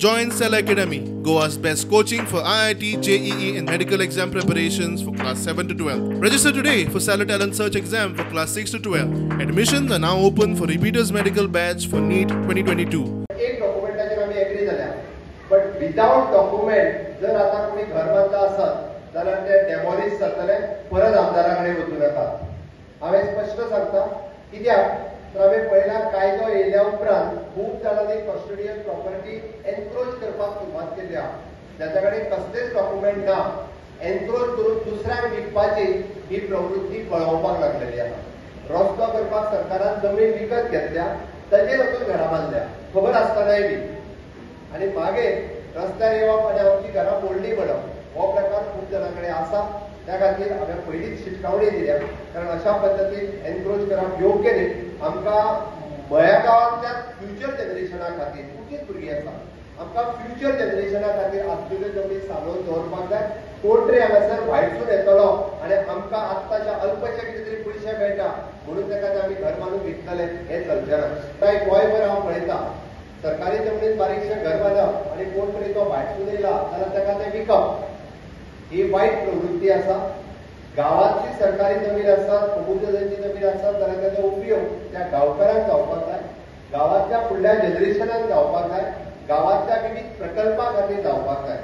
Join Cell Academy, Goa's best coaching for IIT, JEE and medical exam preparations for class 7 to 12. Register today for Cell Talent Search exam for class 6 to 12. Admissions are now open for repeaters medical batch for NEET 2022. एक डॉक्युमेंटाचेर आमी agree जाल्या, but without document जर आता कोणी घर बांधला असत जाल्यार ते डेमोलिश जातले, परत आमदाराकडे वचूं नाका. हांवें स्पष्ट सांगता, कित्याक तर पहिला कायदो येयल्या उपरांत खूब जाणांनी कस्टोडियल प्रॉपर्टी एनक्रोच करपाक सुरवात केली आहा. ज्याच्या कडेन कसलेच डॉक्युमेंट ना, एनक्रोच करून दुसऱ्याक विकपाची ही प्रवृत्ती कळोवपाक लागलेली आहा. रस्तो करपाक सरकारान जमीन विकत घेतल्या, ताचेर वचून घरां बांदल्या, खबर आसतनाय बी. आनी मागीर रस्त्यार येवप आनी आमची घरां मोडली म्हणप हो प्रकार खूब जाणांकडे आसा. त्या खातीर हांवें पयलींच शिटकावणी दिल्या, कारण अशा पद्दतीन एनक्रोच करप योग्य न्ही. आमकां म्हज्या गांवांतल्या फ्युचर जनरेशना खातीर कुठीच भुरगीं आसा, आमकां फ्युचर जनरेशना खातीर आसलेल्यो जमनी सांबाळून दवरपाक जाय. कोण तरी हांगासर भायरसून येतलो आनी आमकां आत्ताच्या अल्पशे कितें तरी पयशे मेळटा म्हणून ताका आमी घर बांदून विकतले, हें चलचें ना. कांय गोंयभर हांव पळयता, सरकारी जमनीत बारीकशें घर बांदप आनी कोण तरी तो भायरसून येयला जाल्यार ताका तें विकप, ही वायट प्रवृत्ती आसा. गांवांतली सरकारी जमीन आसतात, कमुनिटीची जमीन आसतात जाल्यार ताचो उपयोग त्या गांवकारांक जावपाक जाय, गांवांतल्या फुडल्या जनरेशनाक जावपाक जाय, गांवांतल्या विविध प्रकल्पां खातीर जावपाक जाय.